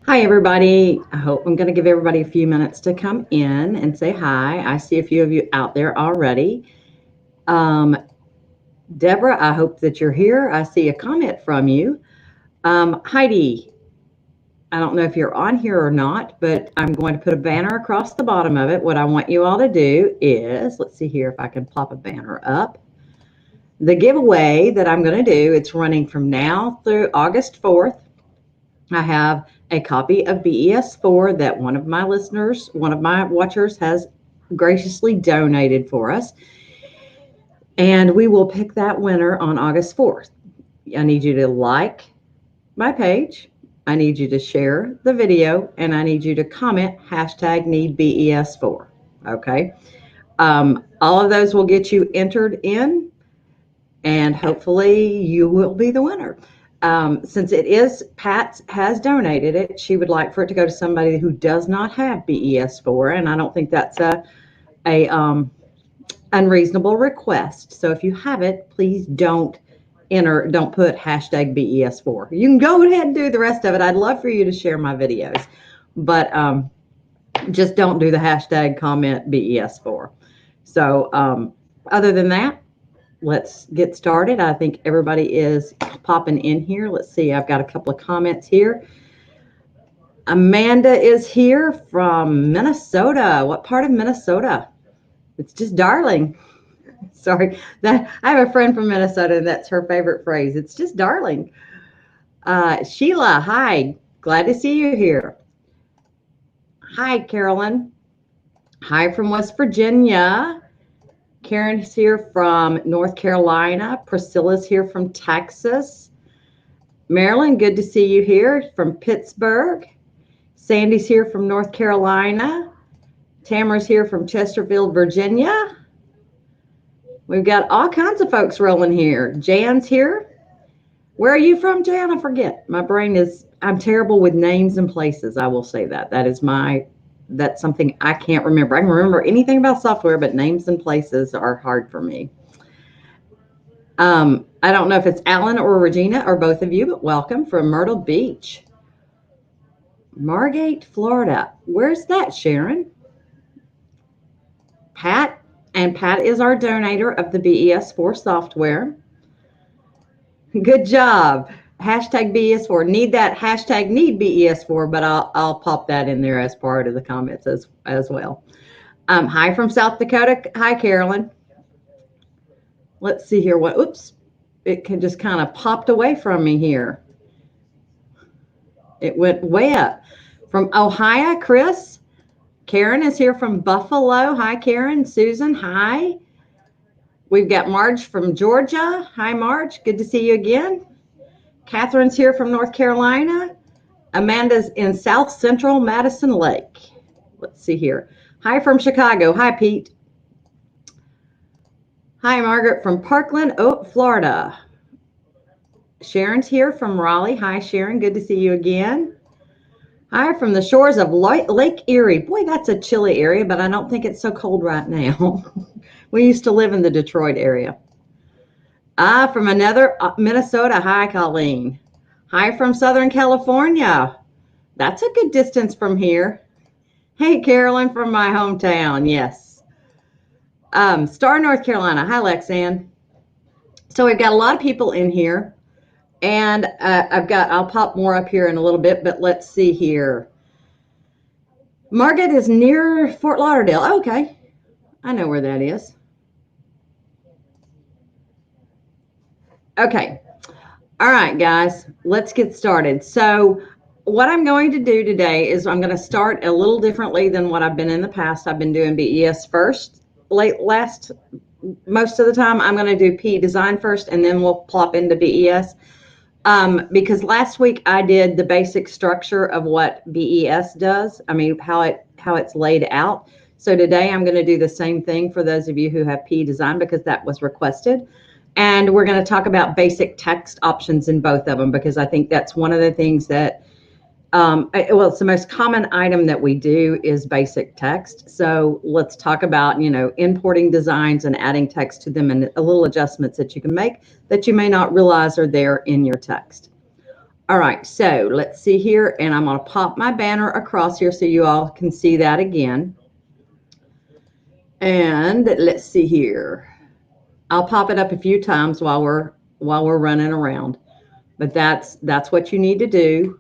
Hi, everybody. I hope I'm going to give everybody a few minutes to come in and say hi. I see a few of you out there already. Um, Deborah, I hope that you're here. I see a comment from you. Heidi, I don't know if you're on here or not, but I'm going to put a banner across the bottom of it. What I want you all to do is, let's see here if I can plop a banner up. The giveaway that I'm going to do, it's running from now through August 4th. I have a copy of BES4 that one of my listeners, one of my watchers has graciously donated for us. And we will pick that winner on August 4th. I need you to like my page. I need you to share the video, and I need you to comment hashtag need BES4. Okay. All of those will get you entered in, and hopefully you will be the winner. Since it is Pat has donated it, she would like for it to go to somebody who does not have BES4, and I don't think that's a unreasonable request. So if you have it, please don't put hashtag BES4. You can go ahead and do the rest of it. I'd love for you to share my videos, but just don't do the hashtag comment BES4. So other than that, let's get started. I think everybody is popping in here. Let's see. I've got a couple of comments here. Amanda is here from Minnesota. What part of Minnesota? It's just darling. Sorry, that I have a friend from Minnesota, and that's her favorite phrase. It's just darling. Sheila, hi. Glad to see you here. Hi, Carolyn. Hi from West Virginia. Karen's here from North Carolina. Priscilla's here from Texas. Marilyn, good to see you here from Pittsburgh. Sandy's here from North Carolina. Tamara's here from Chesterfield, Virginia. We've got all kinds of folks rolling here. Jan's here. Where are you from, Jan? I forget. My brain is, I'm terrible with names and places. I will say that. That's something I can't remember. I can remember anything about software, but names and places are hard for me. I don't know if it's Alan or Regina or both of you, but welcome from Myrtle Beach. Margate, Florida. Where's that, Sharon? Pat, and Pat is our donator of the BES4 software. Good job. Hashtag BES4. Need that hashtag need BES4, but I'll pop that in there as part of the comments as well. Hi from South Dakota. Hi, Carolyn. Let's see here. Oops. It can just kind of popped away from me here. It went way up. From Ohio, Chris. Karen is here from Buffalo. Hi, Karen. Susan, hi. We've got Marge from Georgia. Hi, Marge. Good to see you again. Catherine's here from North Carolina. Amanda's in South Central Madison Lake. Let's see here. Hi from Chicago. Hi, Pete. Hi, Margaret from Parkland, Florida. Sharon's here from Raleigh. Hi, Sharon. Good to see you again. Hi from the shores of Lake Erie. Boy, that's a chilly area, but I don't think it's so cold right now. We used to live in the Detroit area. From another Minnesota. Hi, Colleen. Hi from Southern California. That's a good distance from here. Hey, Carolyn from my hometown. Yes. Star, North Carolina. Hi, Lexanne. So we've got a lot of people in here. And I'll pop more up here in a little bit, but let's see here. Margate is near Fort Lauderdale. Okay. I know where that is. Okay. All right, guys, let's get started. So what I'm going to do today is I'm going to start a little differently than what I've been in the past. I've been doing BES first. Most of the time, I'm going to do P design first, and then we'll plop into BES. Because last week I did the basic structure of what BES does. I mean, how it's laid out. So today I'm going to do the same thing for those of you who have P design, because that was requested. And we're going to talk about basic text options in both of them, because I think that's one of the things that, it's the most common item that we do is basic text. So let's talk about, importing designs and adding text to them, and a little adjustments that you can make that you may not realize are there in your text. All right, so let's see here, and I'm going to pop my banner across here so you all can see that again. And let's see here. I'll pop it up a few times while we're running around. But that's what you need to do.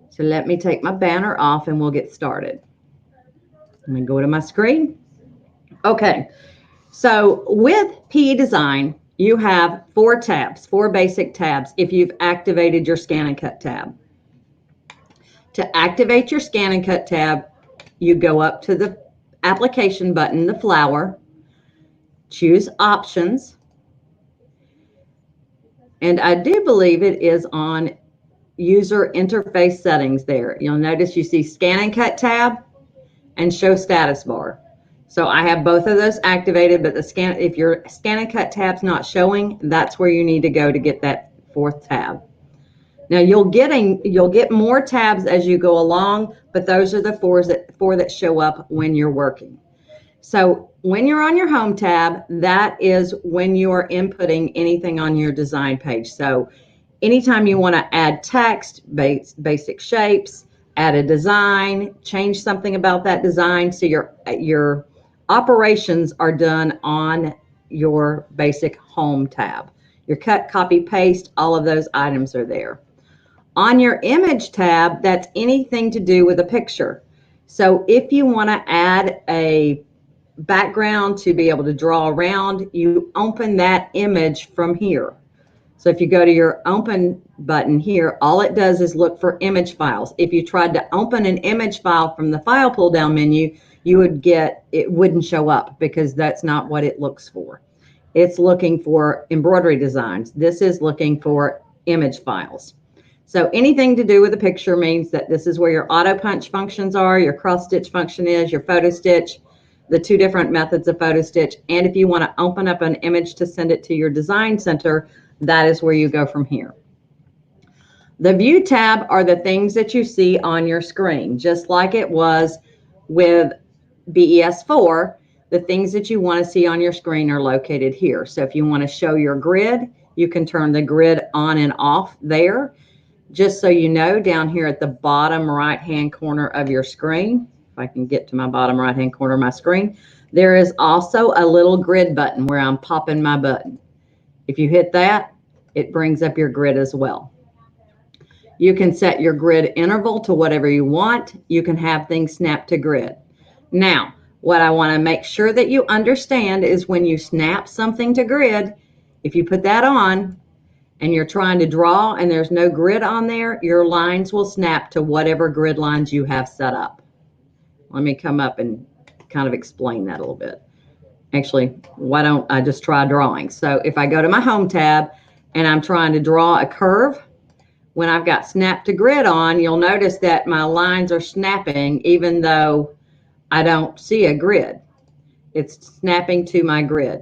So let me take my banner off and we'll get started. Let me go to my screen. Okay. So with PE Design, you have 4 tabs, 4 basic tabs if you've activated your Scan and Cut tab. To activate your Scan and Cut tab, you go up to the application button, the flower, choose Options, and I do believe it is on User Interface Settings there. You'll notice you see Scan and Cut tab and Show Status Bar. So I have both of those activated, but if your Scan and Cut tab's not showing, that's where you need to go to get that 4th tab. Now you'll get more tabs as you go along, but those are the 4 that show up when you're working. So when you're on your Home tab, that is when you are inputting anything on your design page. So anytime you want to add text, basic shapes, add a design, change something about that design, so your operations are done on your basic Home tab. Your cut, copy, paste, all of those items are there. On your Image tab, that's anything to do with a picture. So if you want to add a background to be able to draw around, you open that image from here. So if you go to your Open button here, all it does is look for image files. If you tried to open an image file from the File pull-down menu, it wouldn't show up because that's not what it looks for. It's looking for embroidery designs. This is looking for image files. So anything to do with a picture means that this is where your auto punch functions are, your cross stitch function is, your photo stitch, the 2 different methods of photo stitch. And if you want to open up an image to send it to your design center, that is where you go from here. The View tab are the things that you see on your screen, just like it was with BES4. The things that you want to see on your screen are located here. So if you want to show your grid, you can turn the grid on and off there. Just so you know, down here at the bottom right-hand corner of your screen, if I can get to my bottom right-hand corner of my screen, there is also a little grid button where I'm popping my button. If you hit that, it brings up your grid as well. You can set your grid interval to whatever you want. You can have things snap to grid. Now, what I want to make sure that you understand is when you snap something to grid, if you put that on, and you're trying to draw and there's no grid on there, your lines will snap to whatever grid lines you have set up. Let me come up and kind of explain that a little bit. Actually, why don't I just try drawing? So if I go to my Home tab and I'm trying to draw a curve, when I've got snap to grid on, you'll notice that my lines are snapping even though I don't see a grid. It's snapping to my grid.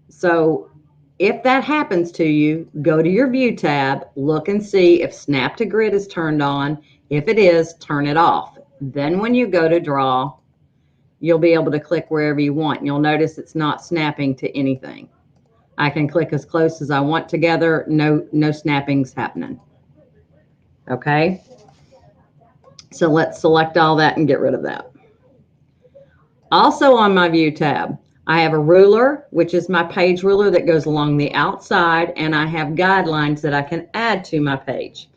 So if that happens to you, go to your View tab, look and see if Snap to Grid is turned on. If it is, turn it off. Then when you go to draw, you'll be able to click wherever you want. You'll notice it's not snapping to anything. I can click as close as I want together. No snapping's happening. Okay? So let's select all that and get rid of that. Also on my View tab, I have a ruler, which is my page ruler that goes along the outside, and I have guidelines that I can add to my page.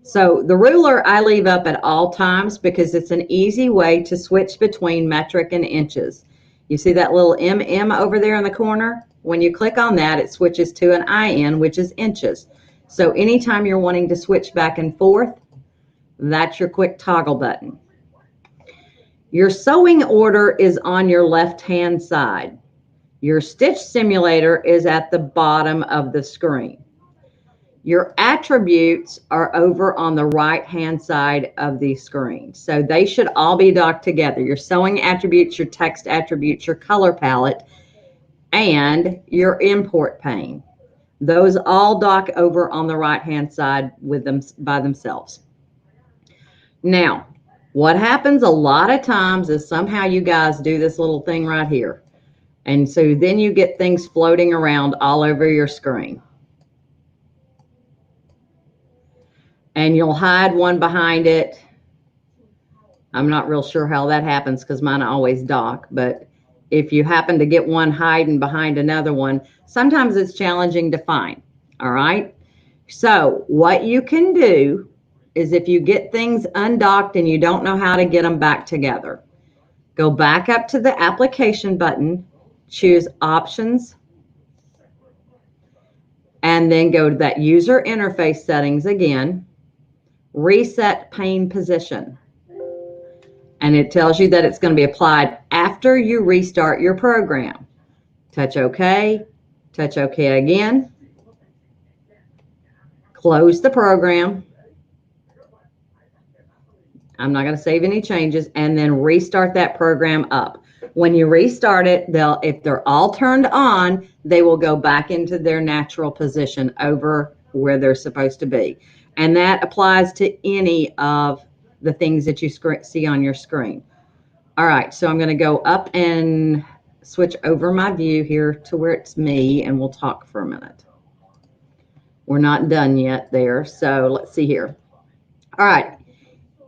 So the ruler I leave up at all times because it's an easy way to switch between metric and inches. You see that little MM over there in the corner? When you click on that, it switches to an IN, which is inches. So anytime you're wanting to switch back and forth, that's your quick toggle button. Your sewing order is on your left-hand side. Your stitch simulator is at the bottom of the screen. Your attributes are over on the right-hand side of the screen. So they should all be docked together. Your sewing attributes, your text attributes, your color palette, and your import pane. Those all dock over on the right-hand side with them by themselves. Now, what happens a lot of times is somehow you guys do this little thing right here. And so then you get things floating around all over your screen. and you'll hide one behind it. I'm not real sure how that happens because mine always dock, but if you happen to get one hiding behind another one, sometimes it's challenging to find. All right. So what you can do is if you get things undocked and you don't know how to get them back together, go back up to the application button, choose options, and then go to that user interface settings again, reset pane position. And it tells you that it's going to be applied after you restart your program. Touch OK, touch OK again, close the program. I'm not going to save any changes, and then restart that program up. When you restart it, if they're all turned on, they will go back into their natural position over where they're supposed to be. And that applies to any of the things that you see on your screen. All right, so I'm going to go up and switch over my view here to where it's me, and we'll talk for a minute. We're not done yet there, so let's see here. All right,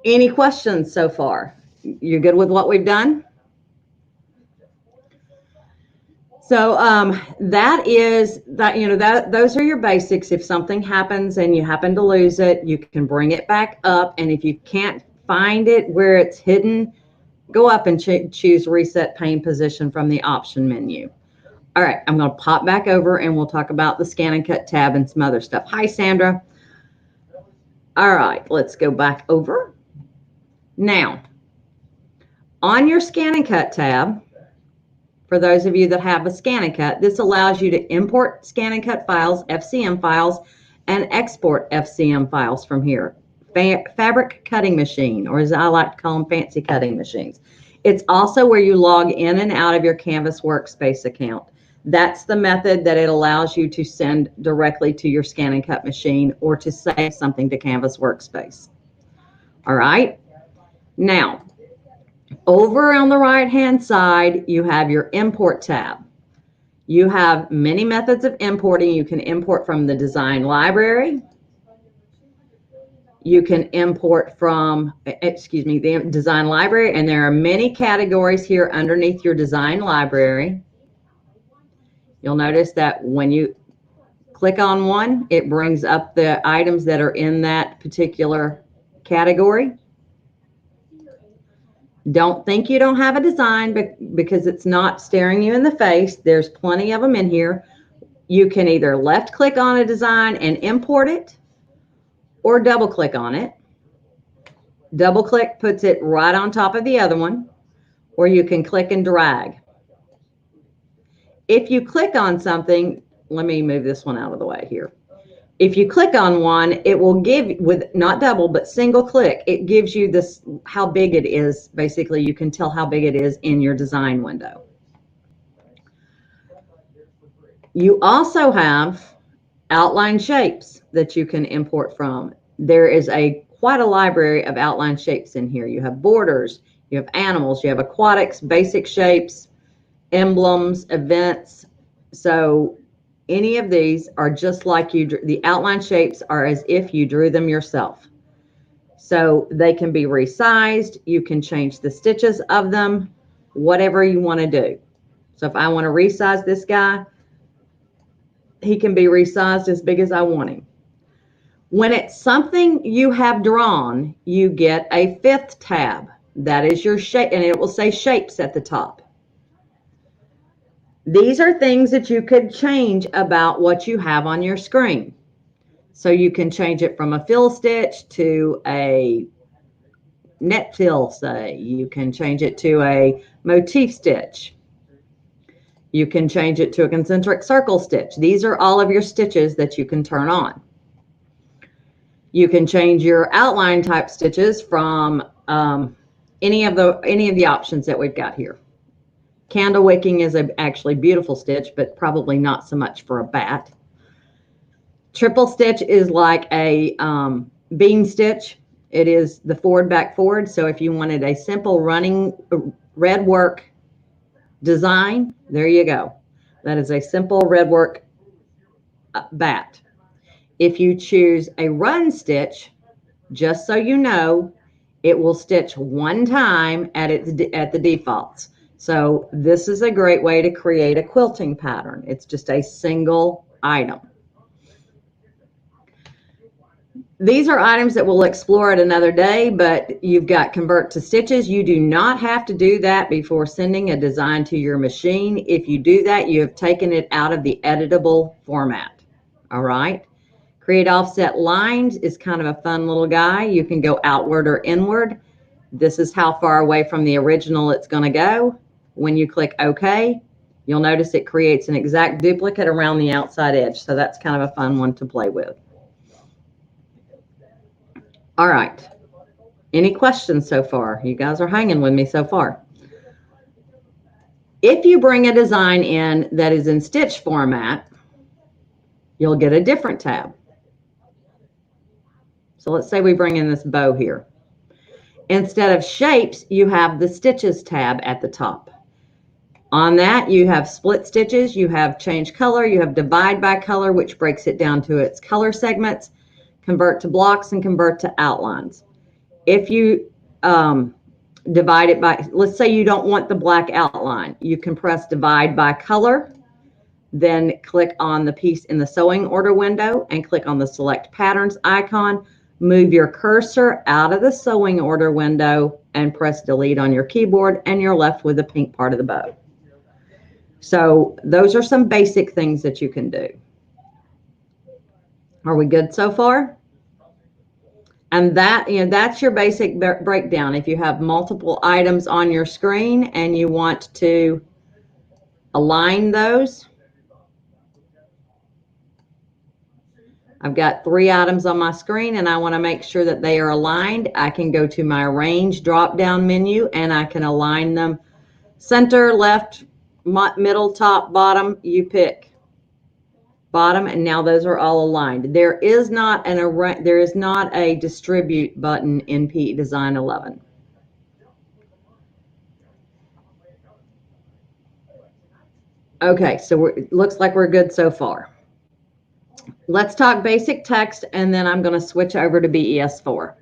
any questions so far? You're good with what we've done? So those are your basics. If something happens and you happen to lose it, you can bring it back up, and if you can't find it where it's hidden, go up and choose reset pane position from the option menu. All right, I'm going to pop back over and we'll talk about the scan and cut tab and some other stuff. Hi, Sandra. All right, let's go back over. Now, on your scan and cut tab, for those of you that have a scan and cut, this allows you to import scan and cut files, FCM files, and export FCM files from here. Fabric cutting machine, or as I like to call them, fancy cutting machines. It's also where you log in and out of your Canvas workspace account. That's the method that it allows you to send directly to your scan and cut machine or to save something to Canvas workspace. All right. Now, over on the right-hand side, you have your import tab. You have many methods of importing. You can import from the design library. You can import from, the design library, and there are many categories here underneath your design library. You'll notice that when you click on one, it brings up the items that are in that particular category. Don't think you don't have a design because it's not staring you in the face. There's plenty of them in here. You can either left click on a design and import it, or double click on it. Double click puts it right on top of the other one, or you can click and drag. If you click on something, let me move this one out of the way here. If you click on one, it will give, with not double, but single click, it gives you this, how big it is. Basically, you can tell how big it is in your design window. You also have outline shapes that you can import from. There is quite a library of outline shapes in here. You have borders, you have animals, you have aquatics, basic shapes, emblems, events. So any of these are just like you. The outline shapes are as if you drew them yourself. So they can be resized. You can change the stitches of them, whatever you want to do. So if I want to resize this guy, he can be resized as big as I want him. When it's something you have drawn, you get a fifth tab. That is your shape, and it will say shapes at the top. These are things that you could change about what you have on your screen. So you can change it from a fill stitch to a net fill, say. You can change it to a motif stitch. You can change it to a concentric circle stitch. These are all of your stitches that you can turn on. You can change your outline type stitches from any of the options that we've got here. Candle wicking is actually beautiful stitch, but probably not so much for a bat. Triple stitch is like a bean stitch. It is the forward, back, forward. So if you wanted a simple running red work design, there you go. That is a simple red work bat. If you choose a run stitch, just so you know, it will stitch one time at the defaults. So this is a great way to create a quilting pattern. It's just a single item. These are items that we'll explore at another day, but you've got convert to stitches. You do not have to do that before sending a design to your machine. If you do that, you have taken it out of the editable format. All right. Create offset lines is kind of a fun little guy. You can go outward or inward. This is how far away from the original it's going to go. When you click OK, you'll notice it creates an exact duplicate around the outside edge. So that's kind of a fun one to play with. All right. Any questions so far? You guys are hanging with me so far. If you bring a design in that is in stitch format, you'll get a different tab. So let's say we bring in this bow here. Instead of shapes, you have the stitches tab at the top. On that, you have split stitches, you have change color, you have divide by color, which breaks it down to its color segments, convert to blocks, and convert to outlines. If you divide it by, let's say you don't want the black outline, you can press divide by color, then click on the piece in the sewing order window and click on the select patterns icon. Move your cursor out of the sewing order window and press delete on your keyboard, and you're left with the pink part of the bow. So those are some basic things that you can do. Are we good so far? And that, that's your basic breakdown. If you have multiple items on your screen and you want to align those, I've got 3 items on my screen and I want to make sure that they are aligned. I can go to my arrange drop-down menu and I can align them center, left, middle, top, bottom. You pick bottom, and now those are all aligned. There is not a distribute button in PE Design 11. Okay, so it looks like we're good so far. Let's talk basic text, and then I'm going to switch over to BES4.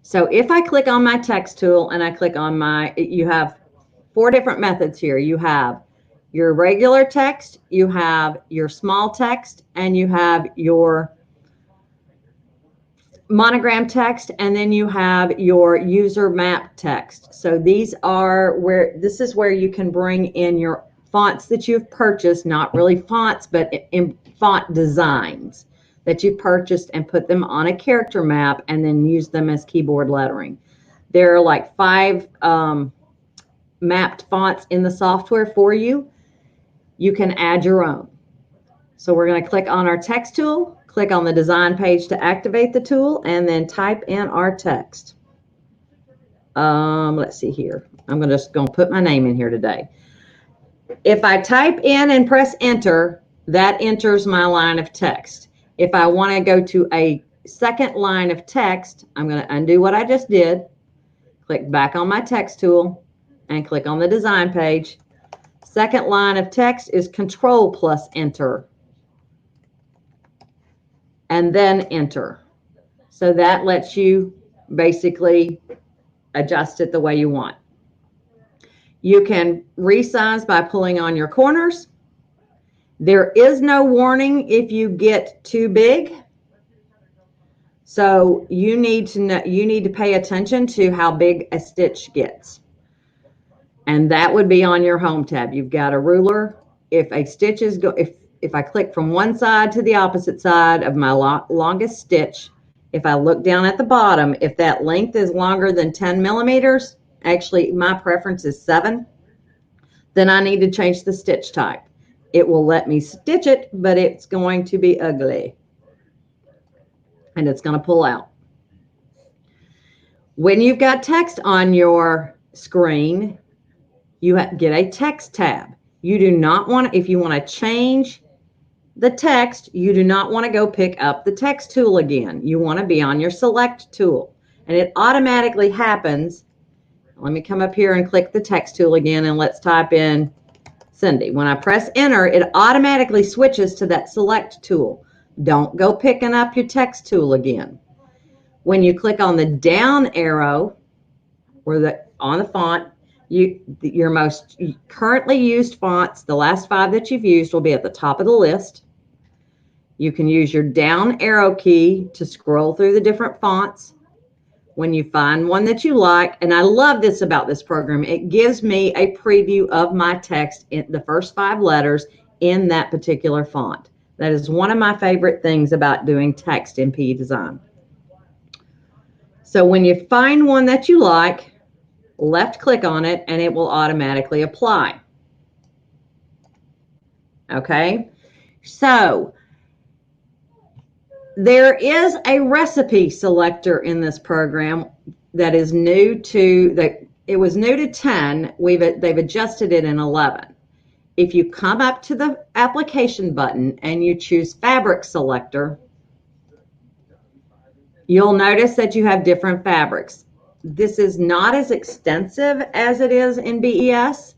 So if I click on my text tool and I click on you have 4 different methods here. You have your regular text, you have your small text, and you have your monogram text, and then you have your user map text. So this is where you can bring in your fonts that you've purchased, not really fonts, but in font designs that you purchased, and put them on a character map and then use them as keyboard lettering. There are like 5 mapped fonts in the software for you. You can add your own. So we're going to click on our text tool, click on the design page to activate the tool, and then type in our text. Let's see here. I'm just going to put my name in here today. If I type in and press enter, that enters my line of text. If I want to go to a second line of text, I'm going to undo what I just did, click back on my text tool, and click on the design page. Second line of text is Control plus enter, and then enter. So that lets you basically adjust it the way you want. You can resize by pulling on your corners. There is no warning if you get too big. So you need to pay attention to how big a stitch gets. And that would be on your home tab. You've got a ruler. If a stitch is if I click from one side to the opposite side of my longest stitch, if I look down at the bottom, if that length is longer than 10 millimeters, actually my preference is 7, then I need to change the stitch type. It will let me stitch it, but it's going to be ugly. And it's going to pull out. When you've got text on your screen, you get a text tab. You do not want to, if you want to change the text, you do not want to go pick up the text tool again. You want to be on your select tool. And it automatically happens. Let me come up here and click the text tool again, and let's type in Cindy. When I press enter, it automatically switches to that select tool. Don't go picking up your text tool again. When you click on the down arrow or on the font, your most currently used fonts, the last 5 that you've used, will be at the top of the list. You can use your down arrow key to scroll through the different fonts. When you find one that you like, and I love this about this program, it gives me a preview of my text in the first 5 letters in that particular font. That is one of my favorite things about doing text in PE Design. So when you find one that you like, left click on it and it will automatically apply. Okay, so there is a recipe selector in this program that is new to it was new to 10. They've adjusted it in 11. If you come up to the application button and you choose fabric selector, you'll notice that you have different fabrics. This is not as extensive as it is in BES,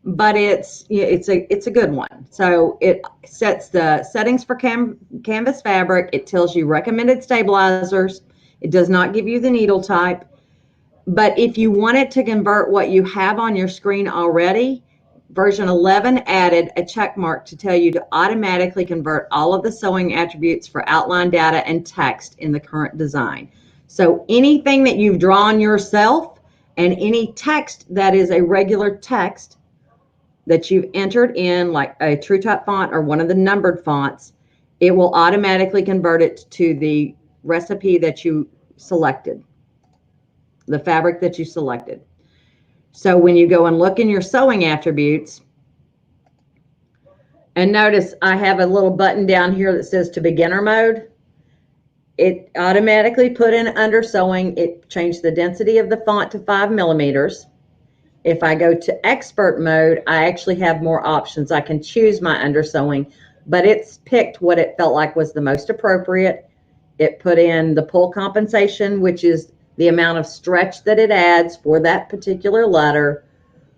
but it's a good one. So it sets the settings for canvas fabric. It tells you recommended stabilizers. It does not give you the needle type. But if you wanted to convert what you have on your screen already, version 11 added a check mark to tell you to automatically convert all of the sewing attributes for outline data and text in the current design. So anything that you've drawn yourself and any text that is a regular text that you've entered in, like a true type font or one of the numbered fonts, it will automatically convert it to the recipe that you selected, the fabric that you selected. So when you go and look in your sewing attributes, and notice I have a little button down here that says to beginner mode, it automatically put in under sewing. It changed the density of the font to 5 millimeters. If I go to expert mode, I actually have more options. I can choose my undersewing, but it's picked what it felt like was the most appropriate. It put in the pull compensation, which is the amount of stretch that it adds for that particular letter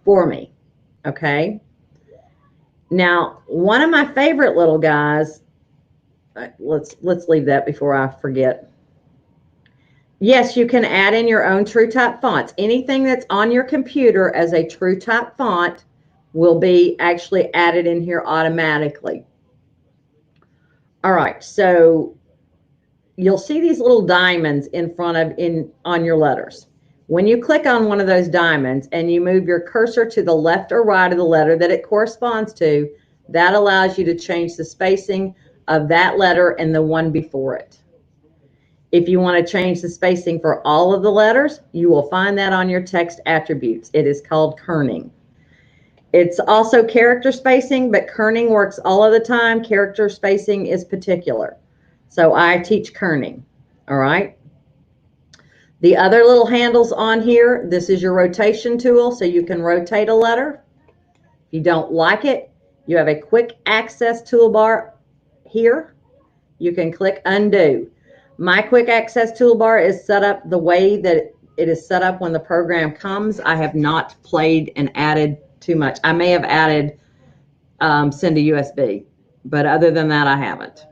for me. Okay. Now, one of my favorite little guys, let's leave that before I forget. Yes, you can add in your own true type fonts. Anything that's on your computer as a true type font will be actually added in here automatically. All right, so you'll see these little diamonds in front of on your letters. When you click on one of those diamonds and you move your cursor to the left or right of the letter that it corresponds to, that allows you to change the spacing of that letter and the one before it. If you want to change the spacing for all of the letters, you will find that on your text attributes. It is called kerning. It's also character spacing, but kerning works all of the time. Character spacing is particular. So I teach kerning, all right? The other little handles on here, this is your rotation tool, so you can rotate a letter. If you don't like it, you have a quick access toolbar here. You can click undo. My quick access toolbar is set up the way that it is set up when the program comes. I have not played and added too much. I may have added send a USB, but other than that, I haven't.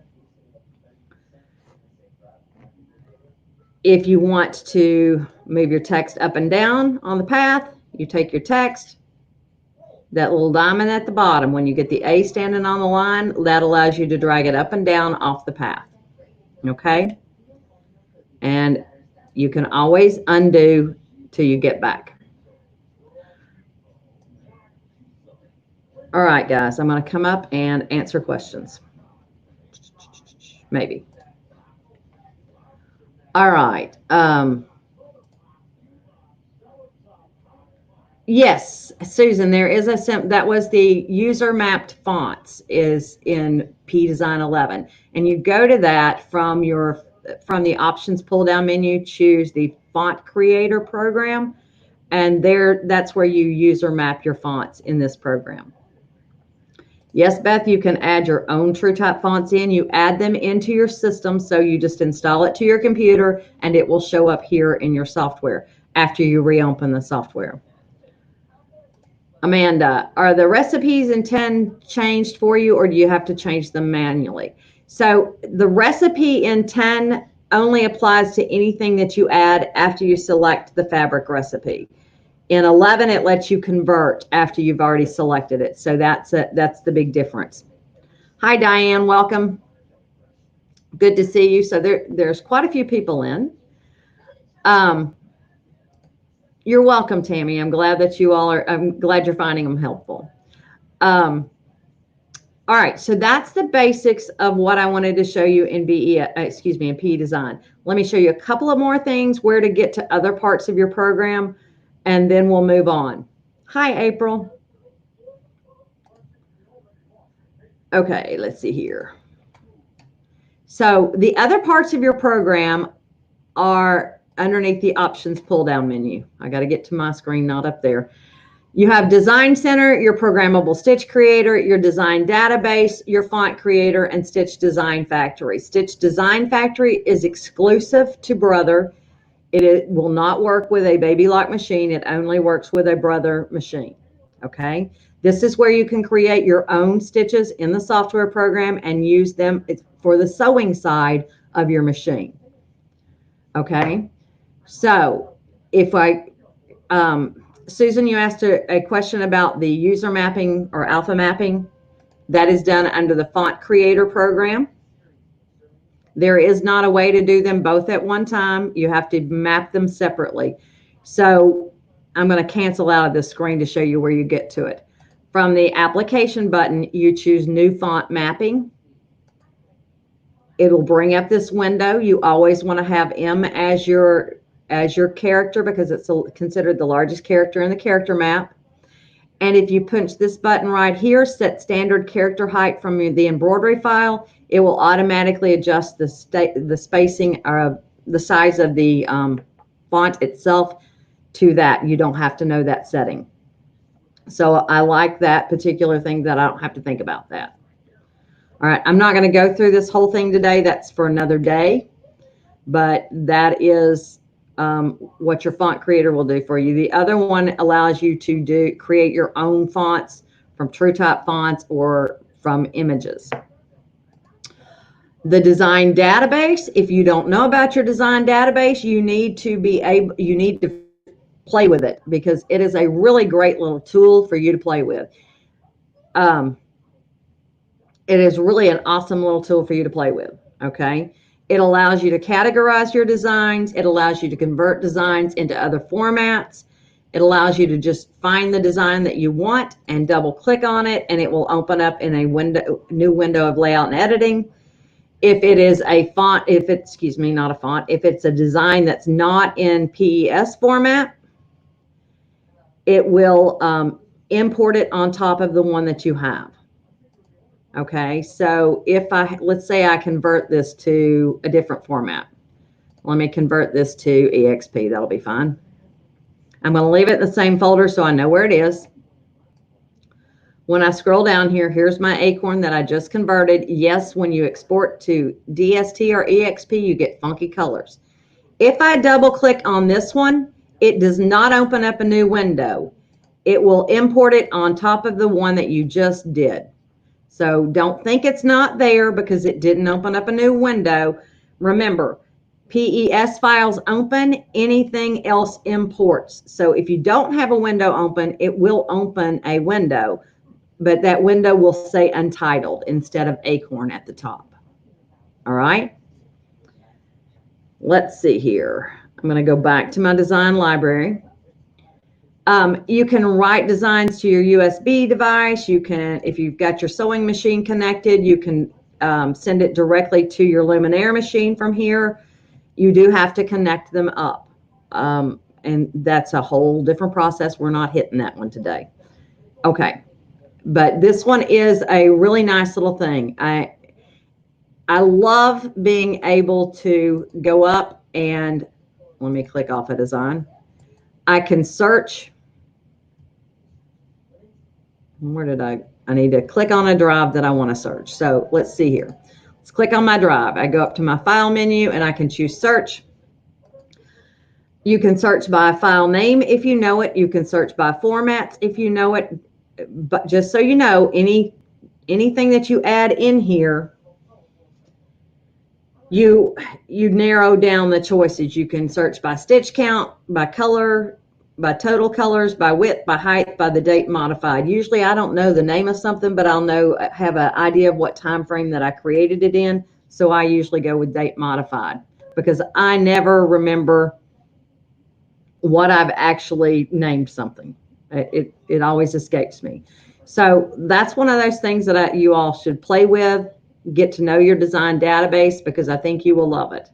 If you want to move your text up and down on the path, you take your text, that little diamond at the bottom, when you get the A standing on the line, that allows you to drag it up and down off the path. Okay? And you can always undo till you get back. All right, guys, I'm going to come up and answer questions. Maybe. All right. Yes, Susan, there is that was the user mapped fonts is in P Design 11. And you go to that from the options pull down menu, choose the font creator program. And that's where you user map your fonts in this program. Yes, Beth, you can add your own true type fonts in. You add them into your system, so you just install it to your computer, and it will show up here in your software after you reopen the software. Amanda, are the recipes in 10 changed for you, or do you have to change them manually? So the recipe in 10 only applies to anything that you add after you select the fabric recipe. In 11, it lets you convert after you've already selected it. So that's the big difference. Hi, Diane. Welcome. Good to see you. So there's quite a few people in. You're welcome, Tammy. I'm glad that you all are. I'm glad you're finding them helpful. All right, so that's the basics of what I wanted to show you in in PE design. Let me show you a couple of more things where to get to other parts of your program, and then we'll move on. Hi, April. Okay, let's see here. So the other parts of your program are underneath the options pull-down menu. I got to get to my screen, not up there. You have Design Center, your Programmable Stitch Creator, your Design Database, your Font Creator, and Stitch Design Factory. Stitch Design Factory is exclusive to Brother. It will not work with a Baby Lock machine. It only works with a Brother machine. Okay? This is where you can create your own stitches in the software program and use them for the sewing side of your machine. Okay? So if Susan, you asked a question about the user mapping or alpha mapping. That is done under the Font Creator program. There is not a way to do them both at one time. You have to map them separately. So I'm going to cancel out of this screen to show you where you get to it. From the application button, you choose New Font Mapping. It'll bring up this window. You always want to have M as your character because it's considered the largest character in the character map. And if you punch this button right here, set standard character height from the embroidery file, it will automatically adjust the spacing or the size of the font itself to that. You don't have to know that setting. So I like that particular thing that I don't have to think about that. All right, I'm not going to go through this whole thing today. That's for another day. But that is what your font creator will do for you. The other one allows you to create your own fonts from TrueType fonts or from images. The design database, if you don't know about your design database, you need to play with it because it is a really great little tool for you to play with. It is really an awesome little tool for you to play with, okay? It allows you to categorize your designs. It allows you to convert designs into other formats. It allows you to just find the design that you want and double click on it, and it will open up in a new window of layout and editing. If it is a font, if it's a design that's not in PES format, it will import it on top of the one that you have. Okay, so let's say I convert this to a different format. Let me convert this to EXP. That'll be fine. I'm going to leave it in the same folder so I know where it is. When I scroll down here, here's my acorn that I just converted. Yes, when you export to DST or EXP, you get funky colors. If I double click on this one, it does not open up a new window. It will import it on top of the one that you just did. So don't think it's not there because it didn't open up a new window. Remember, PES files open, anything else imports. So if you don't have a window open, it will open a window, but that window will say untitled instead of acorn at the top. All right. Let's see here. I'm going to go back to my design library. You can write designs to your USB device. You can, if you've got your sewing machine connected, you can send it directly to your Luminaire machine from here. You do have to connect them up. And that's a whole different process. We're not hitting that one today. Okay. But this one is a really nice little thing. I love being able to go up and let me click off a design. I can search. Where did I need to click on a drive that I want to search. So let's see here. Let's click on my drive. I go up to my file menu and I can choose search. You can search by file name if you know it. You can search by formats if you know it. But just so you know, anything that you add in here you narrow down the choices. You can search by stitch count, by color, by total colors, by width, by height, by the date modified. Usually I don't know the name of something, but I'll have an idea of what time frame that I created it in. So I usually go with date modified because I never remember what I've actually named something. It always escapes me. So that's one of those things that you all should play with. Get to know your design database because I think you will love it.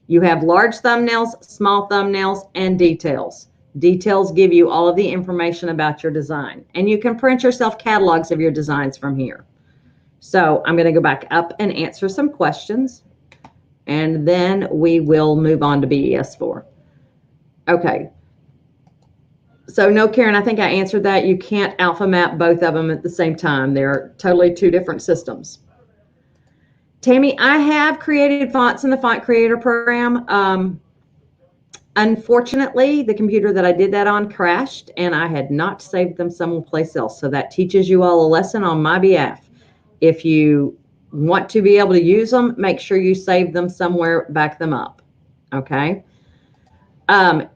You have large thumbnails, small thumbnails, and details. Details give you all of the information about your design. And you can print yourself catalogs of your designs from here. So I'm going to go back up and answer some questions. And then we will move on to BES4. Okay. So no, Karen, I think I answered that. You can't alpha map both of them at the same time. They're totally two different systems. Tammy, I have created fonts in the Font Creator program. Unfortunately, the computer that I did that on crashed, and I had not saved them someplace else. So that teaches you all a lesson on my behalf. If you want to be able to use them, make sure you save them somewhere, back them up. Okay.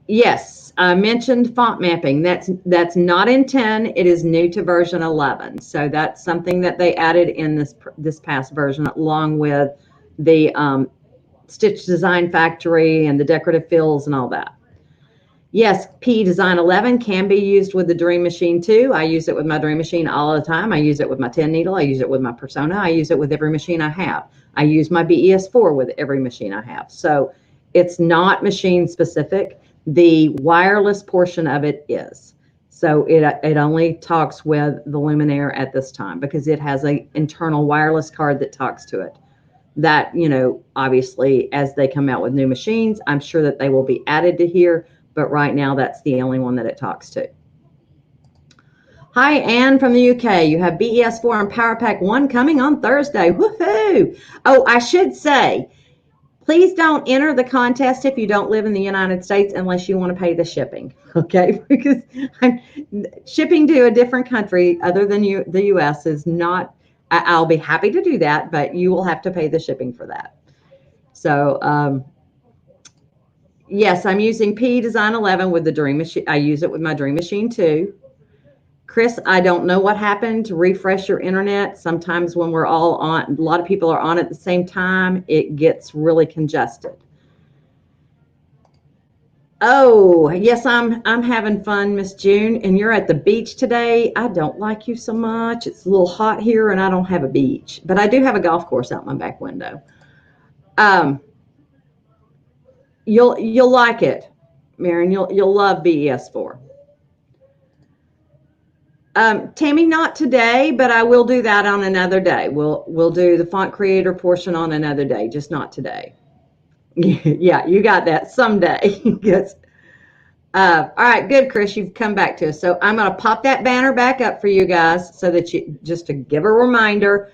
Yes, I mentioned font mapping. That's not in 10. It is new to version 11. So that's something that they added in this past version, along with the Stitch Design Factory and the decorative fills and all that. Yes, P Design 11 can be used with the Dream Machine too. I use it with my Dream Machine all the time. I use it with my 10 needle. I use it with my Persona. I use it with every machine I have. I use my BES4 with every machine I have. So it's not machine specific. The wireless portion of it is. So it only talks with the Luminaire at this time because it has an internal wireless card that talks to it. That, obviously, as they come out with new machines, I'm sure that they will be added to here. But right now, that's the only one that it talks to. Hi, Anne from the UK. You have BES4 and Power Pack 1 coming on Thursday. Woohoo! Oh, I should say, please don't enter the contest if you don't live in the United States unless you want to pay the shipping, okay? Because shipping to a different country other than the U.S. is not, I'll be happy to do that, but you will have to pay the shipping for that. So, yes, I'm using P Design 11 with the Dream Machine. I use it with my Dream Machine too. Chris, I don't know what happened to refresh your internet. Sometimes when we're all on, a lot of people are on at the same time, it gets really congested. Oh, yes, I'm having fun, Miss June, and you're at the beach today. I don't like you so much. It's a little hot here, and I don't have a beach, but I do have a golf course out my back window. You'll like it, Marion. You'll love BES4. Tammy, not today, but I will do that on another day. We'll do the font creator portion on another day, just not today. Yeah, you got that someday. Yes. All right, good, Chris. You've come back to us. So I'm going to pop that banner back up for you guys so that you just to give a reminder.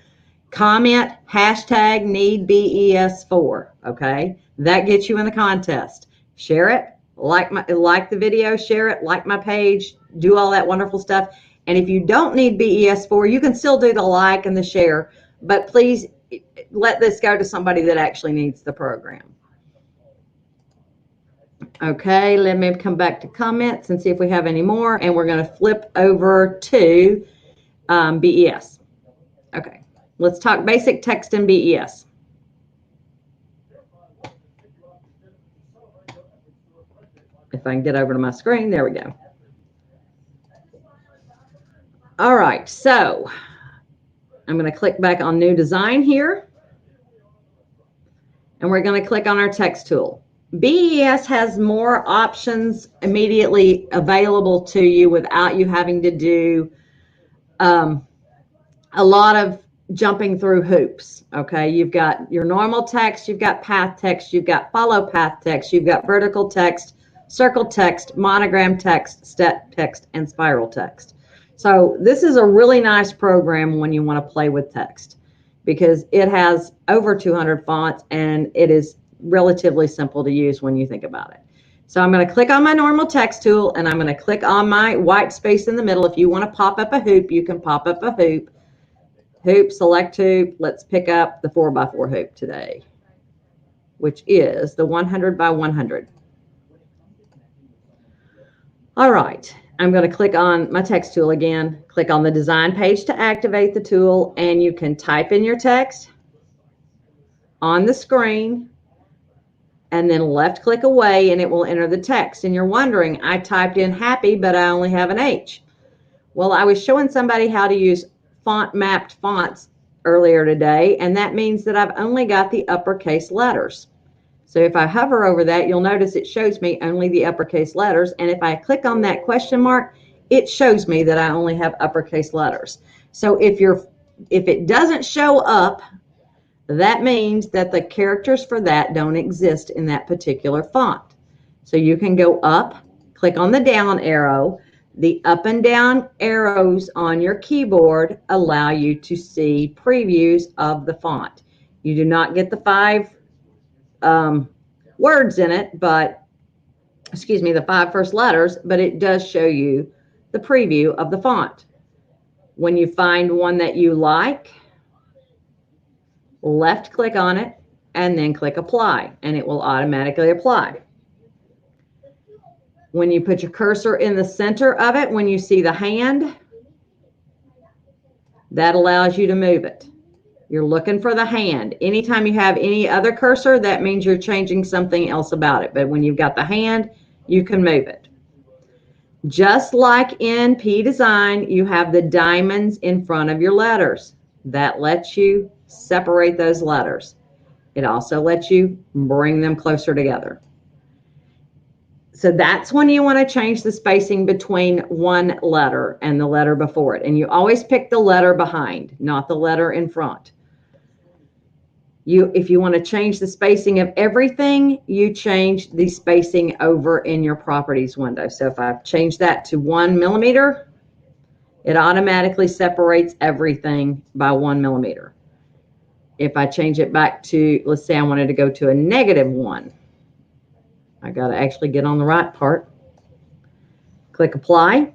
Comment hashtag need BES4. Okay, that gets you in the contest. Share it, like the video, share it, like my page, do all that wonderful stuff. And if you don't need BES4, you can still do the like and the share, but please let this go to somebody that actually needs the program. Okay, let me come back to comments and see if we have any more. And we're going to flip over to BES. Okay, let's talk basic text in BES. If I can get over to my screen, there we go. All right, so I'm going to click back on New Design here. And we're going to click on our text tool. BES has more options immediately available to you without you having to do a lot of jumping through hoops. Okay, you've got your normal text, you've got path text, you've got follow path text, you've got vertical text, circle text, monogram text, step text, and spiral text. So this is a really nice program when you want to play with text because it has over 200 fonts and it is relatively simple to use when you think about it. So I'm going to click on my normal text tool and I'm going to click on my white space in the middle. If you want to pop up a hoop, you can pop up a hoop. Hoop, select hoop. Let's pick up the 4x4 hoop today. which is the 100 by 100. All right, I'm going to click on my text tool again, click on the design page to activate the tool, and you can type in your text on the screen and then left click away and it will enter the text. And you're wondering, I typed in happy, but I only have an H. Well, I was showing somebody how to use font mapped fonts earlier today, and that means that I've only got the uppercase letters. So if I hover over that, you'll notice it shows me only the uppercase letters. And if I click on that question mark, it shows me that I only have uppercase letters. So if it doesn't show up, that means that the characters for that don't exist in that particular font. So you can go up, click on the down arrow. The up and down arrows on your keyboard allow you to see previews of the font. You do not get the 5 words in it, but the 5 first letters, but it does show you the preview of the font. When you find one that you like, left click on it and then click apply, and it will automatically apply. When you put your cursor in the center of it, when you see the hand, that allows you to move it. You're looking for the hand. Anytime you have any other cursor, that means you're changing something else about it. But when you've got the hand, you can move it. Just like in P Design, you have the diamonds in front of your letters. That lets you separate those letters. It also lets you bring them closer together. So that's when you want to change the spacing between one letter and the letter before it. And you always pick the letter behind, not the letter in front. If you want to change the spacing of everything, you change the spacing over in your properties window. So if I've changed that to 1 millimeter, it automatically separates everything by 1 millimeter. If I change it back to, let's say I wanted to go to a -1, I got to actually get on the right part. Click apply,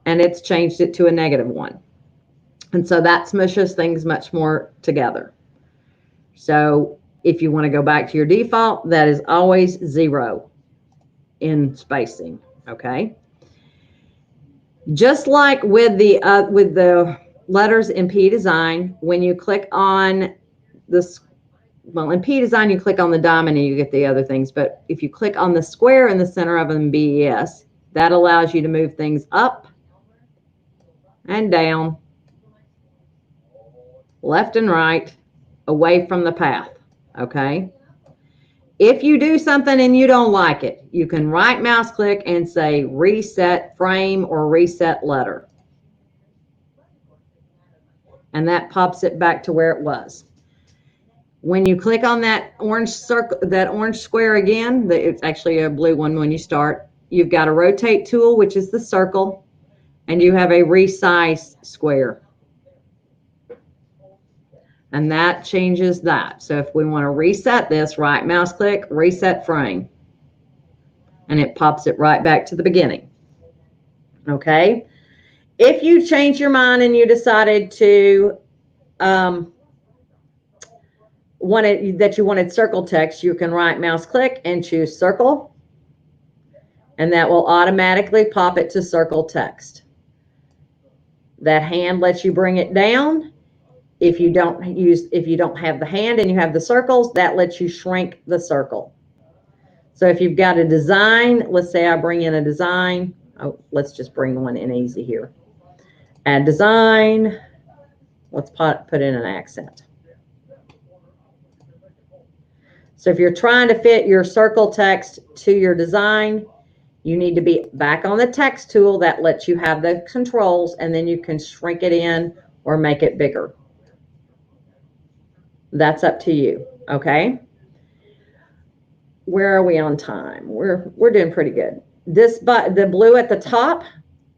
and it's changed it to a -1. And so that smushes things much more together. So if you want to go back to your default, that is always 0 in spacing, okay? Just like with the letters in P Design, when you click on this, well, in P Design, you click on the diamond and you get the other things. But if you click on the square in the center of an BES, that allows you to move things up and down, left and right, away from the path, okay? If you do something and you don't like it, you can right mouse click and say reset frame or reset letter. And that pops it back to where it was. When you click on that orange circle, that orange square again, it's actually a blue one when you start, you've got a rotate tool, which is the circle, and you have a resize square. And that changes that. So if we want to reset this, right mouse click, reset frame. And it pops it right back to the beginning. Okay. If you change your mind and you decided to that you wanted circle text, you can right mouse click and choose circle, and that will automatically pop it to circle text. That hand lets you bring it down. If you don't have the hand and you have the circles, that lets you shrink the circle. So if you've got a design, let's say I bring in a design. Oh, let's just bring one in easy here. Add design. Let's put in an accent. So if you're trying to fit your circle text to your design, you need to be back on the text tool. That lets you have the controls, and then you can shrink it in or make it bigger. That's up to you, okay? Where are we on time? We're doing pretty good. The blue at the top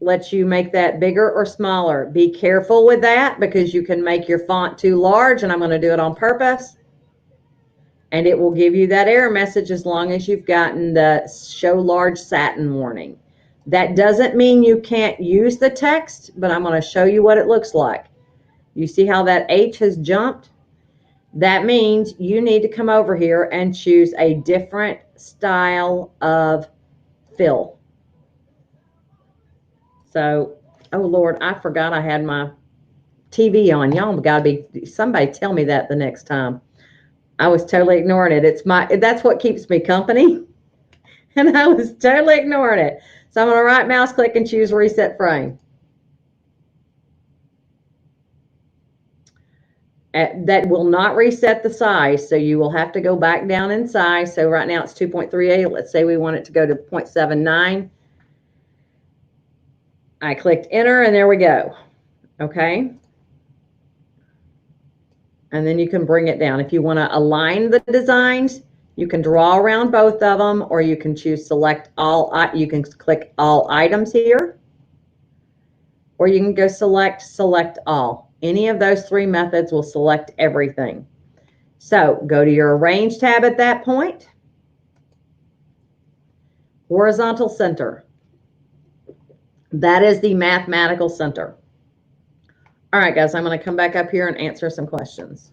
lets you make that bigger or smaller. Be careful with that because you can make your font too large, and I'm going to do it on purpose. And it will give you that error message as long as you've gotten the show large satin warning. That doesn't mean you can't use the text, but I'm going to show you what it looks like. You see how that H has jumped? That means you need to come over here and choose a different style of fill. So, oh Lord, I forgot I had my TV on. Y'all got to be, somebody tell me that the next time. I was totally ignoring it. That's what keeps me company. And I was totally ignoring it. So I'm going to right mouse click and choose reset frame. That will not reset the size, so you will have to go back down in size. So right now it's 2.38. Let's say we want it to go to 0.79. I clicked enter and there we go. Okay. And then you can bring it down. If you want to align the designs, you can draw around both of them, or you can choose select all. You can click all items here, or you can go select all. Any of those three methods will select everything. So go to your arrange tab at that point. Horizontal center. That is the mathematical center. All right, guys, I'm going to come back up here and answer some questions.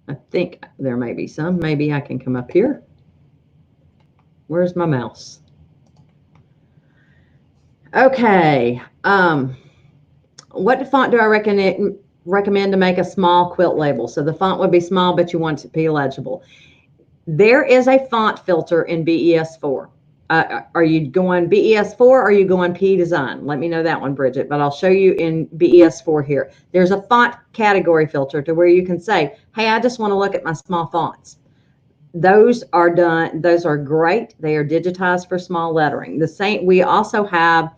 I think there may be some. Maybe I can come up here. Where's my mouse? Okay. What font do I recommend to make a small quilt label? So the font would be small, but you want it to be legible. There is a font filter in BES4. Are you going BES4 or are you going P Design? Let me know that one, Bridget, but I'll show you in BES4 here. There's a font category filter to where you can say, hey, I just want to look at my small fonts. Those are done. Those are great. They are digitized for small lettering. We also have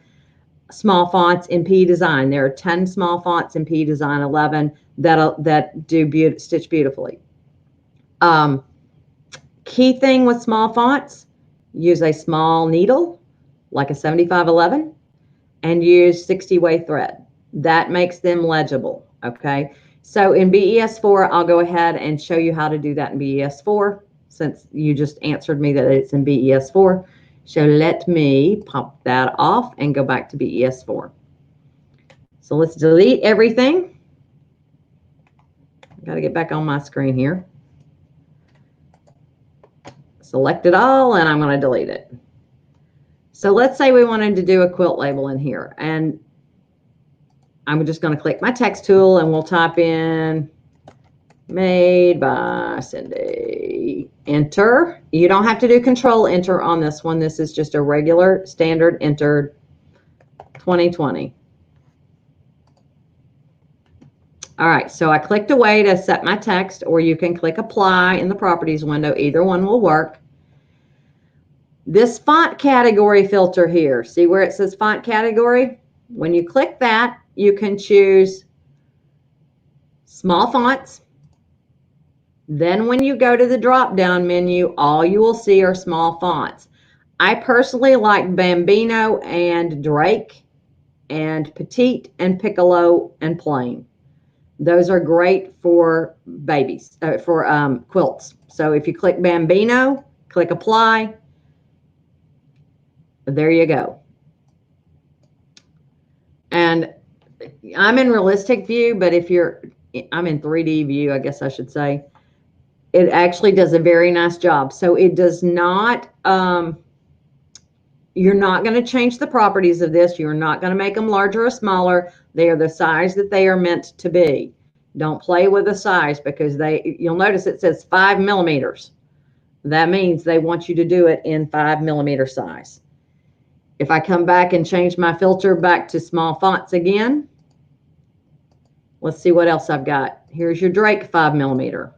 small fonts in P Design. There are 10 small fonts in P Design 11 that do stitch beautifully. Key thing with small fonts, use a small needle, like a 7511, and use 60-way thread. That makes them legible, okay? So in BES4, I'll go ahead and show you how to do that in BES4, since you just answered me that it's in BES4. So let me pop that off and go back to BES4. So let's delete everything. Got to get back on my screen here. Select it all, and I'm going to delete it. So let's say we wanted to do a quilt label in here, and I'm just going to click my text tool and we'll type in made by Cindy. Enter. You don't have to do control enter on this one. This is just a regular standard entered 2020. All right, so I clicked away to set my text, or you can click apply in the properties window. Either one will work. This font category filter here, see where it says font category? When you click that, you can choose small fonts. Then when you go to the drop-down menu, all you will see are small fonts. I personally like Bambino and Drake and Petite and Piccolo and Plain. Those are great for babies, for quilts. So if you click Bambino, click apply, there you go. And I'm in realistic view, but I'm in 3D view, I guess I should say. It actually does a very nice job. So it does not, you're not going to change the properties of this. You're not going to make them larger or smaller. They are the size that they are meant to be. Don't play with the size, because you'll notice it says 5 millimeters. That means they want you to do it in 5 millimeter size. If I come back and change my filter back to small fonts again, let's see what else I've got. Here's your Drake 5 millimeter.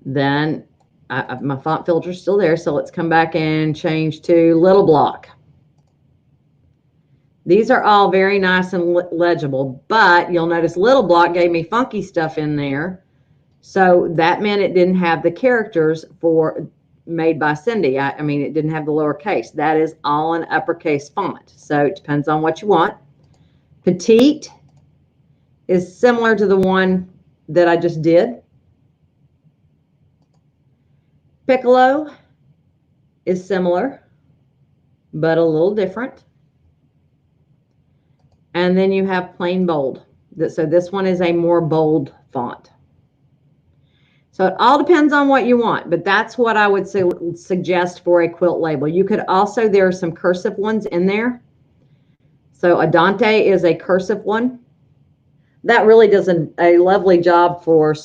Then my font filter is still there, so let's come back and change to little block. These are all very nice and legible, but you'll notice little block gave me funky stuff in there. So that meant it didn't have the characters for made by Cindy. I mean, it didn't have the lowercase. That is all an uppercase font. So it depends on what you want. Petite is similar to the one that I just did. Piccolo is similar, but a little different. And then you have plain bold. So this one is a more bold font. So it all depends on what you want, but that's what I would suggest for a quilt label. You could also, there are some cursive ones in there. So Adante is a cursive one. That really does a lovely job for,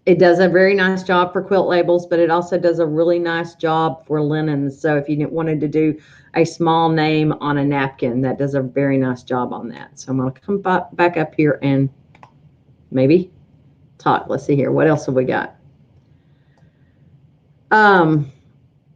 it does a very nice job for quilt labels, but it also does a really nice job for linens. So if you wanted to do a small name on a napkin, that does a very nice job on that. So I'm going to come back up here and maybe talk. Let's see here. What else have we got?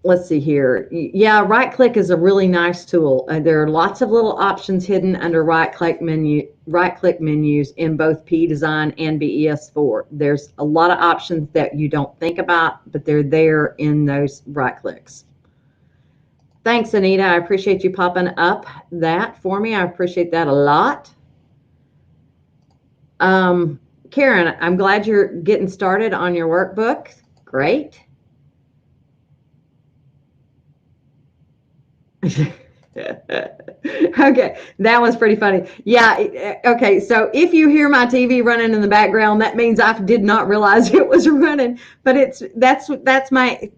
Let's see here. Yeah, right click is a really nice tool. There are lots of little options hidden under right click menus in both PE Design and BES4. There's a lot of options that you don't think about, but they're there in those right clicks. Thanks, Anita. I appreciate you popping up that for me. I appreciate that a lot. Karen, I'm glad you're getting started on your workbook. Great. Okay, that was pretty funny. Yeah, okay, so if you hear my TV running in the background, that means I did not realize it was running, but that's my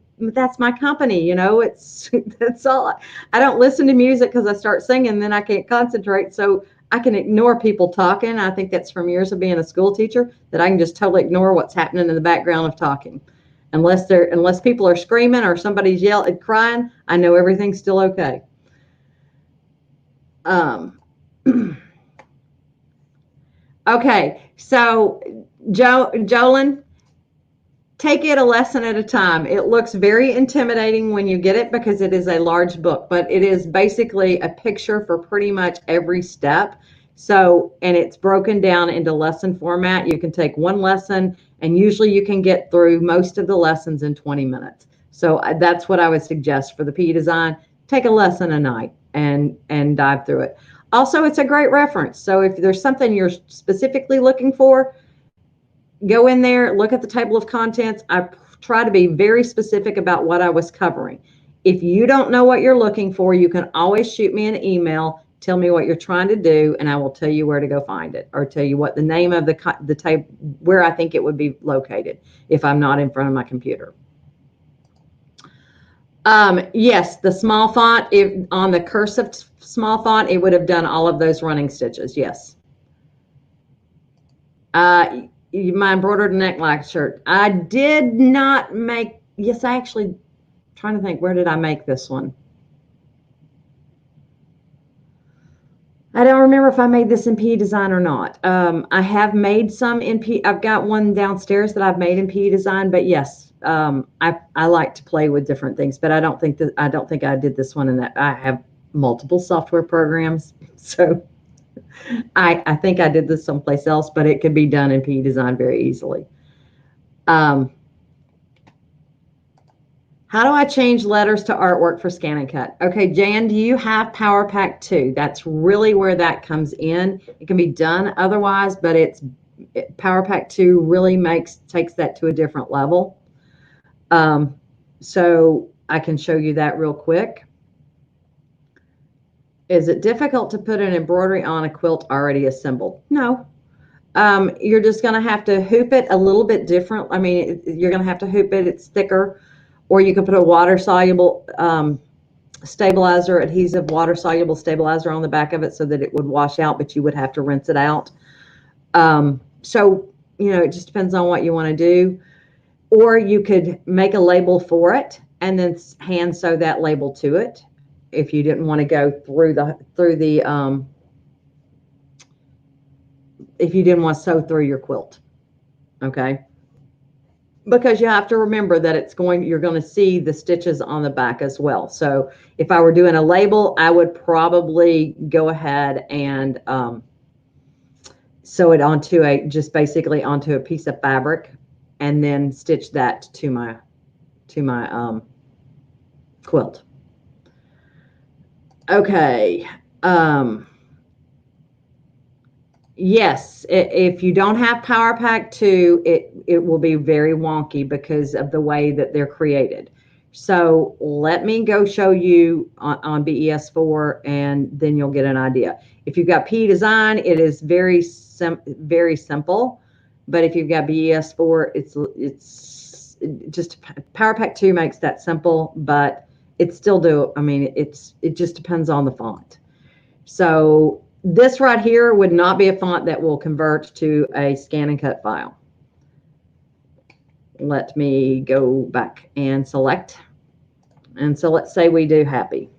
company, you know. It's that's all. I don't listen to music because I start singing, then I can't concentrate, so I can ignore people talking. I think that's from years of being a school teacher, that I can just totally ignore what's happening in the background of talking. Unless people are screaming or somebody's yelling, crying, I know everything's still okay. Okay, so Jolyn, take it a lesson at a time. It looks very intimidating when you get it because it is a large book, but it is basically a picture for pretty much every step. So, and it's broken down into lesson format. You can take one lesson, and usually you can get through most of the lessons in 20 minutes. So that's what I would suggest for the PE Design. Take a lesson a night and dive through it. Also, it's a great reference. So if there's something you're specifically looking for, go in there, look at the table of contents. I try to be very specific about what I was covering. If you don't know what you're looking for, you can always shoot me an email, tell me what you're trying to do, and I will tell you where to go find it, or tell you what the name of the table, where I think it would be located if I'm not in front of my computer. Yes, the small font, if on the cursive small font, it would have done all of those running stitches. Yes. My embroidered neckline shirt. I did not make, yes, I actually, trying to think, where did I make this one? I don't remember if I made this in PE Design or not. I have made some in PE. I've got one downstairs that I've made in PE Design, but yes, I like to play with different things, but I don't think I did this one in that. I have multiple software programs, so I think I did this someplace else, but it could be done in PE Design very easily. How do I change letters to artwork for Scan and Cut? Okay, Jan, do you have Power Pack 2? That's really where that comes in. It can be done otherwise, but Power Pack 2 really takes that to a different level. So I can show you that real quick. Is it difficult to put an embroidery on a quilt already assembled? No. You're just going to have to hoop it a little bit different. I mean, you're going to have to hoop it. It's thicker. Or you can put a water-soluble adhesive water-soluble stabilizer on the back of it so that it would wash out, but you would have to rinse it out. So, it just depends on what you want to do. Or you could make a label for it and then hand sew that label to it if you didn't want to go if you didn't want to sew through your quilt. Okay. Because you have to remember that you're going to see the stitches on the back as well. So if I were doing a label, I would probably go ahead and sew it just basically onto a piece of fabric, and then stitch that to my quilt. Okay. Yes, if you don't have Power Pack 2, it will be very wonky because of the way that they're created. So let me go show you on BES4, and then you'll get an idea. If you've got PE Design, it is very simple. But if you've got BES4, it's just Power Pack 2 makes that simple, but it still I mean, it just depends on the font. So this right here would not be a font that will convert to a scan and cut file. Let me go back and select. And so let's say we do happy.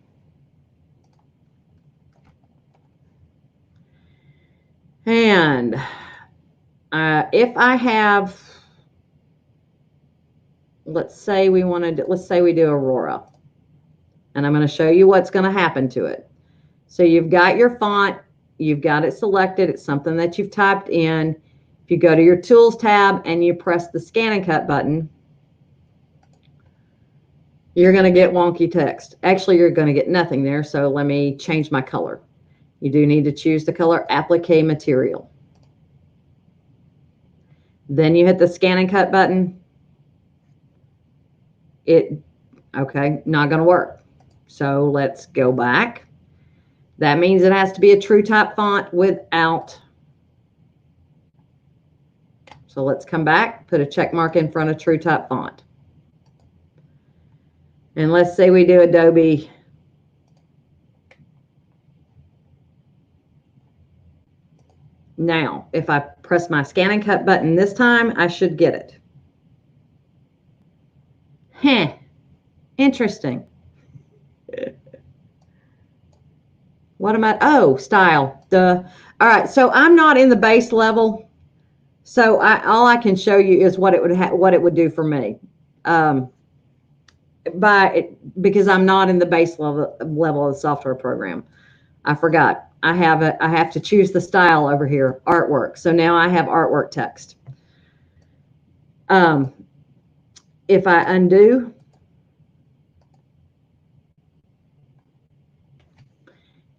And if I have, let's say we do Aurora. And I'm going to show you what's going to happen to it. So you've got your font, you've got it selected. It's something that you've typed in. If you go to your Tools tab and you press the Scan and Cut button, you're going to get wonky text. Actually, you're going to get nothing there. So let me change my color. You do need to choose the color Applique Material. Then you hit the Scan and Cut button. Okay, not going to work. So let's go back. That means it has to be a TrueType font without. So let's come back, put a check mark in front of TrueType font. And let's say we do Adobe. Now, if I press my Scan and Cut button this time, I should get it. Interesting. What am I? Oh, style. Duh. All right. So I'm not in the base level. So all I can show you is what it would do for me. Because I'm not in the base level of the software program. I forgot. I have to choose the style over here, artwork. So now I have artwork text. If I undo,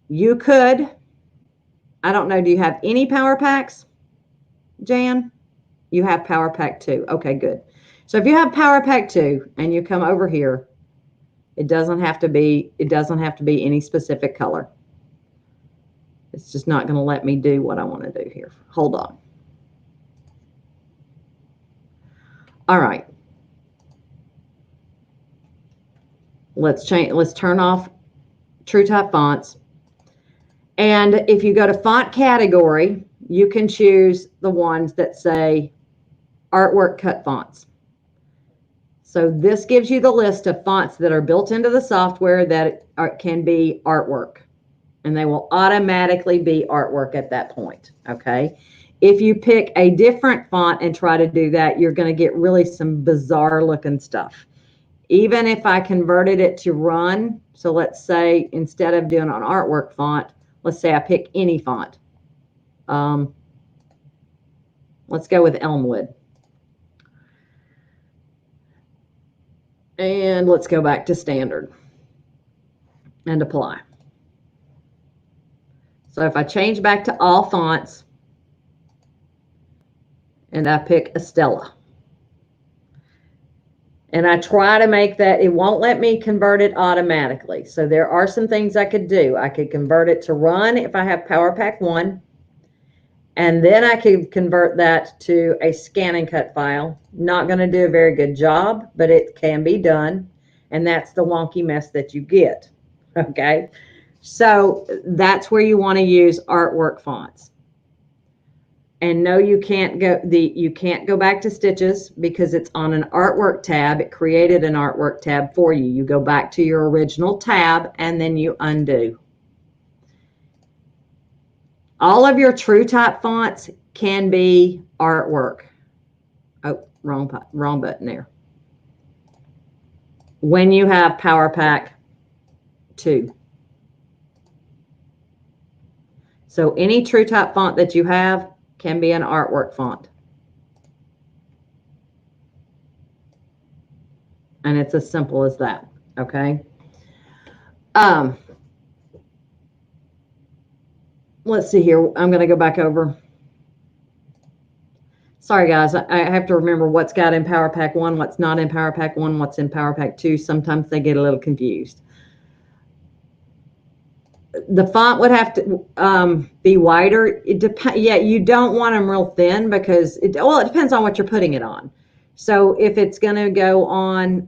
you could, I don't know, do you have any Power Packs, Jan? You have Power Pack 2. Okay, good. So if you have Power Pack 2 and you come over here, it doesn't have to be any specific color. It's just not going to let me do what I want to do here. Hold on. All right. Let's turn off TrueType fonts. And if you go to font category, you can choose the ones that say artwork cut fonts. So this gives you the list of fonts that are built into the software that can be artwork. And they will automatically be artwork at that point, okay? If you pick a different font and try to do that, you're going to get really some bizarre looking stuff. Even if I converted it to run, so let's say instead of doing an artwork font, let's say I pick any font. Let's go with Elmwood. And let's go back to standard and apply. So if I change back to all fonts and I pick Estella and I try to make that, it won't let me convert it automatically. So there are some things I could do. I could convert it to run if I have Power Pack 1. And then I could convert that to a scan and cut file. Not going to do a very good job, but it can be done. And that's the wonky mess that you get. Okay. So that's where you want to use artwork fonts. And no, you can't go back to stitches because it's on an artwork tab. It created an artwork tab for you. You go back to your original tab and then you undo. All of your TrueType fonts can be artwork. Oh, wrong button there. When you have Power Pack 2. So any TrueType font that you have can be an artwork font. And it's as simple as that, okay? Let's see here. I'm going to go back over. Sorry, guys. I have to remember what's got in Power Pack 1, what's not in Power Pack 1, what's in Power Pack 2. Sometimes they get a little confused. The font would have to be wider. It depends. Yeah, you don't want them real thin because it depends on what you're putting it on. So if it's going to go on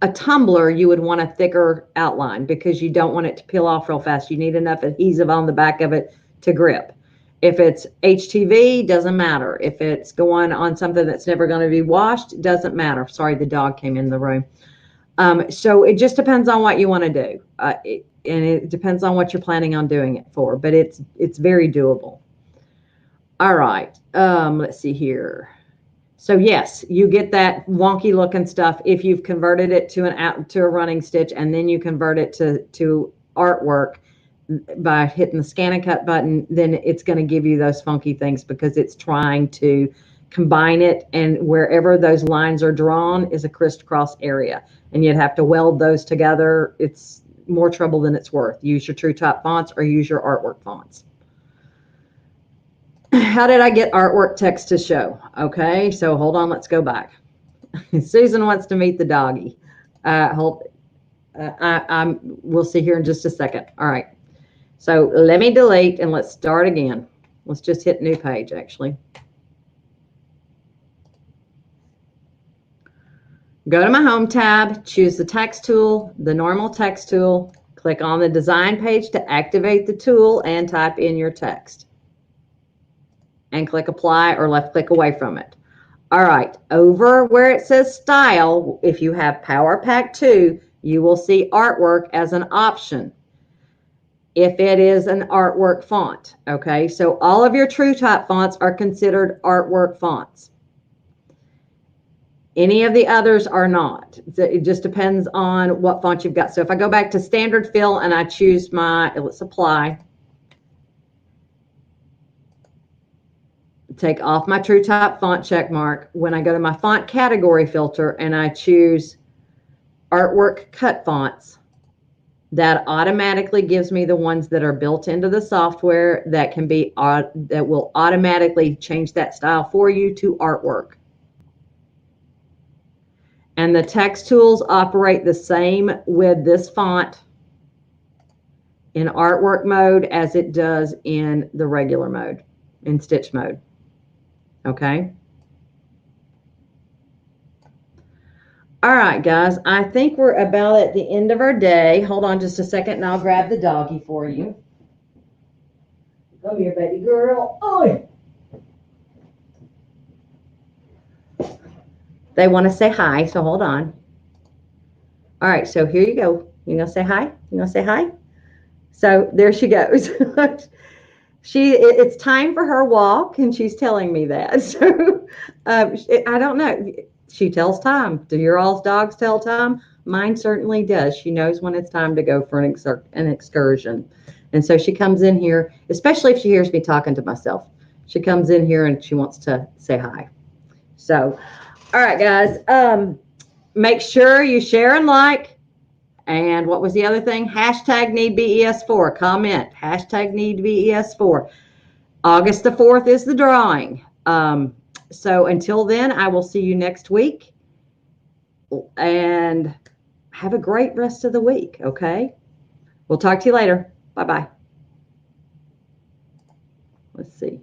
a tumbler, you would want a thicker outline because you don't want it to peel off real fast. You need enough adhesive on the back of it to grip. If it's HTV, doesn't matter. If it's going on something that's never going to be washed, doesn't matter. Sorry, the dog came in the room. So it just depends on what you want to do. And it depends on what you're planning on doing it for, but it's very doable. All right. Let's see here. So yes, you get that wonky looking stuff if you've converted it to a running stitch, and then you convert it to artwork by hitting the scan and cut button. Then it's going to give you those funky things because it's trying to combine it, and wherever those lines are drawn is a crisscross area, and you'd have to weld those together. It's more trouble than it's worth. Use your True Top fonts or use your artwork fonts. How did I get artwork text to show? Okay, so hold on, let's go back. Susan wants to meet the doggy. We'll see here in just a second. All right, so let me delete and let's start again. Let's just hit new page actually. Go to my home tab, choose the text tool, the normal text tool, click on the design page to activate the tool and type in your text. And click apply or left click away from it. All right, over where it says style, if you have Power Pack 2, you will see artwork as an option if it is an artwork font. Okay, so all of your True Top fonts are considered artwork fonts. Any of the others are not. It just depends on what font you've got. So if I go back to standard fill and I choose let's apply. Take off my True Top font check mark. When I go to my font category filter and I choose artwork cut fonts, that automatically gives me the ones that are built into the software that can be that will automatically change that style for you to artwork. And the text tools operate the same with this font in artwork mode as it does in the regular mode, in stitch mode. Okay. All right, guys, I think we're about at the end of our day. Hold on just a second and I'll grab the doggy for you. Come here, baby girl. Oh. They want to say hi, so hold on. All right, so here you go. You gonna say hi? You gonna say hi? So there she goes. It's time for her walk, and she's telling me that. So I don't know. She tells time. Do your all's dogs tell time? Mine certainly does. She knows when it's time to go for an excursion. And so she comes in here, especially if she hears me talking to myself. She comes in here and she wants to say hi. So, all right, guys. Make sure you share and like. And what was the other thing? Hashtag need BES4. Comment. Hashtag need BES4. August the 4th is the drawing. So until then, I will see you next week. And have a great rest of the week, okay? We'll talk to you later. Bye-bye. Let's see.